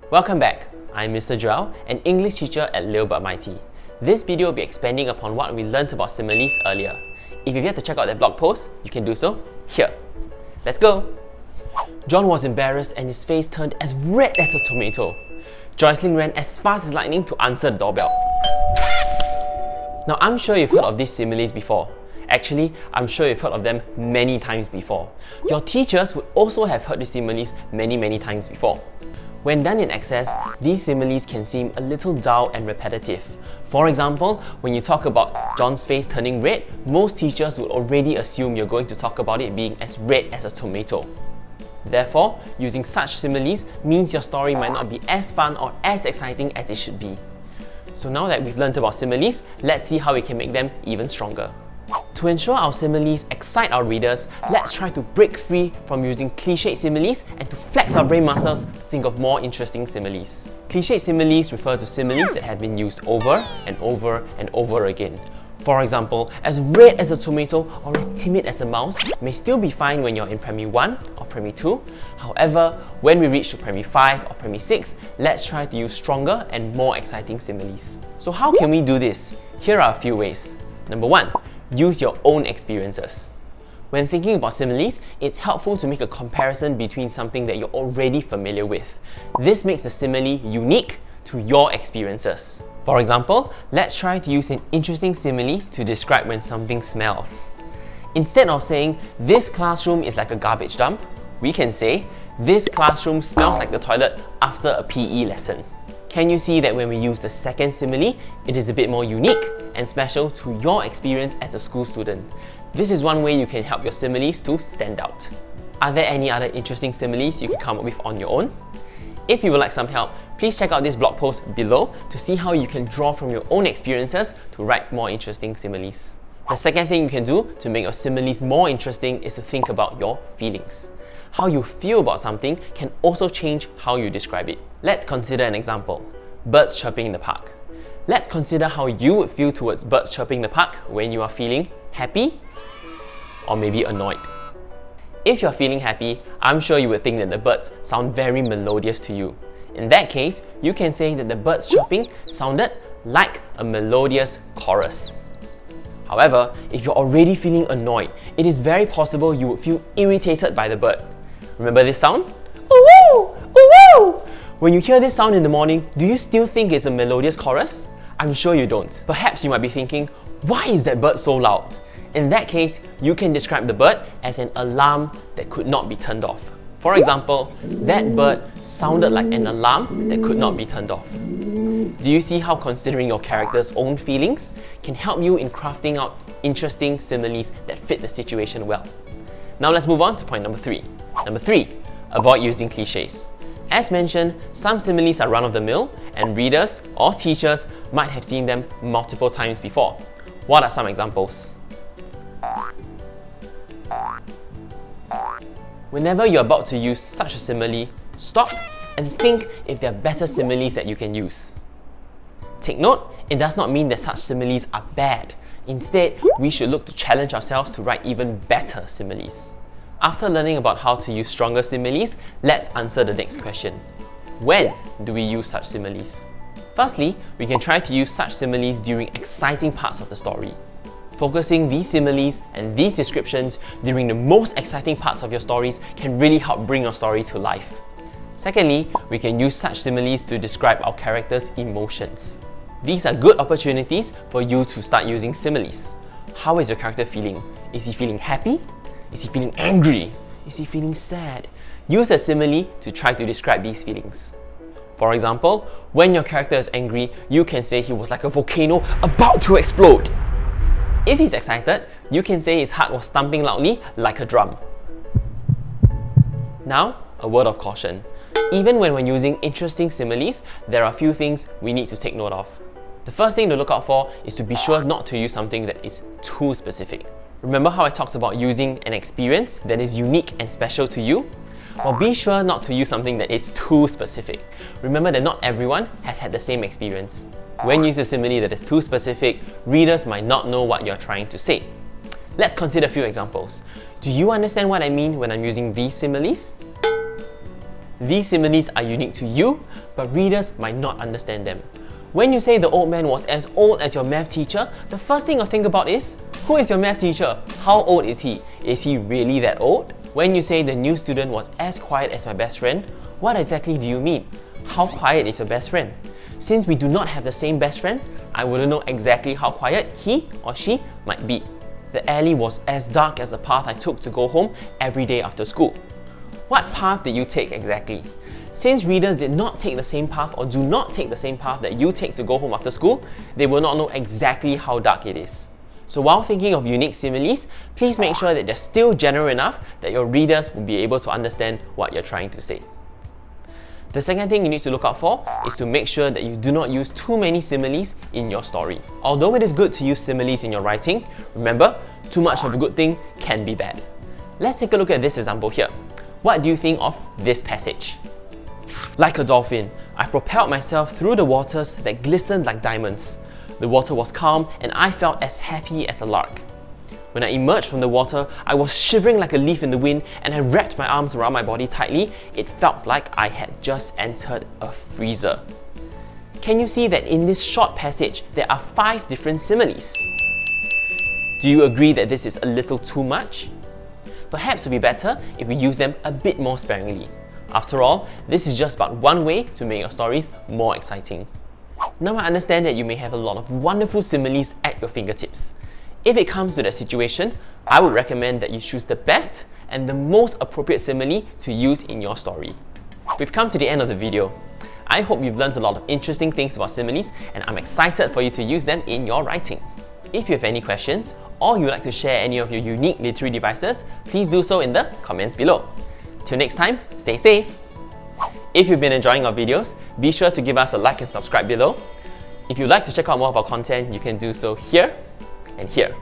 Welcome back. I'm Mr. Joel, an English teacher at Lil But Mighty. This video will be expanding upon what we learnt about similes earlier. If you've yet to check out that blog post, you can do so here. Let's go! John was embarrassed and his face turned as red as a tomato. Joycelyn ran as fast as lightning to answer the doorbell. Now, I'm sure you've heard of these similes before. Actually, I'm sure you've heard of them many times before. Your teachers would also have heard these similes many times before. When done in excess, these similes can seem a little dull and repetitive. For example, when you talk about John's face turning red, most teachers would already assume you're going to talk about it being as red as a tomato. Therefore, using such similes means your story might not be as fun or as exciting as it should be. So now that we've learned about similes, let's see how we can make them even stronger. To ensure our similes excite our readers, let's try to break free from using cliched similes and to flex our brain muscles to think of more interesting similes. Cliched similes refer to similes that have been used over and over again. For example, as red as a tomato or as timid as a mouse may still be fine when you're in Primary 1 or Primary 2. However, when we reach to Primary 5 or Primary 6, let's try to use stronger and more exciting similes. So how can we do this? Here are a few ways. Number 1. Use your own experiences. When thinking about similes, it's helpful to make a comparison between something that you're already familiar with. This makes the simile unique to your experiences. For example, let's try to use an interesting simile to describe when something smells. Instead of saying, "This classroom is like a garbage dump," we can say, "This classroom smells like the toilet after a PE lesson." Can you see that when we use the second simile, it is a bit more unique and special to your experience as a school student? This is one way you can help your similes to stand out. Are there any other interesting similes you can come up with on your own? If you would like some help, please check out this blog post below to see how you can draw from your own experiences to write more interesting similes. The second thing you can do to make your similes more interesting is to think about your feelings. How you feel about something can also change how you describe it. Let's consider an example. Birds chirping in the park. Let's consider how you would feel towards birds chirping in the park when you are feeling happy or maybe annoyed. If you're feeling happy, I'm sure you would think that the birds sound very melodious to you. In that case, you can say that the birds chirping sounded like a melodious chorus. However, if you're already feeling annoyed, it is very possible you would feel irritated by the bird. Remember this sound? Ooh-woo! Ooh-woo! When you hear this sound in the morning, do you still think it's a melodious chorus? I'm sure you don't. Perhaps you might be thinking, why is that bird so loud? In that case, you can describe the bird as an alarm that could not be turned off. For example, that bird sounded like an alarm that could not be turned off. Do you see how considering your character's own feelings can help you in crafting out interesting similes that fit the situation well? Now let's move on to point number 3. Number 3, avoid using cliches. As mentioned, some similes are run-of-the-mill and readers or teachers might have seen them multiple times before. What are some examples? Whenever you're about to use such a simile, stop and think if there are better similes that you can use. Take note, it does not mean that such similes are bad. Instead, we should look to challenge ourselves to write even better similes. After learning about how to use stronger similes, let's answer the next question. When do we use such similes? Firstly, we can try to use such similes during exciting parts of the story. Focusing these similes and these descriptions during the most exciting parts of your stories can really help bring your story to life. Secondly, we can use such similes to describe our characters' emotions. These are good opportunities for you to start using similes. How is your character feeling? Is he feeling happy? Is he feeling angry? Is he feeling sad? Use a simile to try to describe these feelings. For example, when your character is angry, you can say he was like a volcano about to explode. If he's excited, you can say his heart was thumping loudly like a drum. Now, a word of caution. Even when we're using interesting similes, there are a few things we need to take note of. The first thing to look out for is to be sure not to use something that is too specific. Remember how I talked about using an experience that is unique and special to you? Well, be sure not to use something that is too specific. Remember that not everyone has had the same experience. When you use a simile that is too specific, readers might not know what you're trying to say. Let's consider a few examples. Do you understand what I mean when I'm using these similes? These similes are unique to you, but readers might not understand them. When you say the old man was as old as your math teacher, the first thing you'll think about is, who is your math teacher? How old is he? Is he really that old? When you say the new student was as quiet as my best friend, what exactly do you mean? How quiet is your best friend? Since we do not have the same best friend, I wouldn't know exactly how quiet he or she might be. The alley was as dark as the path I took to go home every day after school. What path did you take exactly? Since readers did not take the same path or do not take the same path that you take to go home after school, they will not know exactly how dark it is. So while thinking of unique similes, please make sure that they're still general enough that your readers will be able to understand what you're trying to say. The second thing you need to look out for is to make sure that you do not use too many similes in your story. Although it is good to use similes in your writing, remember, too much of a good thing can be bad. Let's take a look at this example here. What do you think of this passage? Like a dolphin, I propelled myself through the waters that glistened like diamonds. The water was calm and I felt as happy as a lark. When I emerged from the water, I was shivering like a leaf in the wind and I wrapped my arms around my body tightly. It felt like I had just entered a freezer. Can you see that in this short passage, there are 5 different similes? Do you agree that this is a little too much? Perhaps it would be better if we use them a bit more sparingly. After all, this is just but one way to make your stories more exciting. Now I understand that you may have a lot of wonderful similes at your fingertips. If it comes to that situation, I would recommend that you choose the best and the most appropriate simile to use in your story. We've come to the end of the video. I hope you've learned a lot of interesting things about similes and I'm excited for you to use them in your writing. If you have any questions or you would like to share any of your unique literary devices, please do so in the comments below. Till next time, stay safe! If you've been enjoying our videos, be sure to give us a like and subscribe below. If you'd like to check out more of our content, you can do so here and here.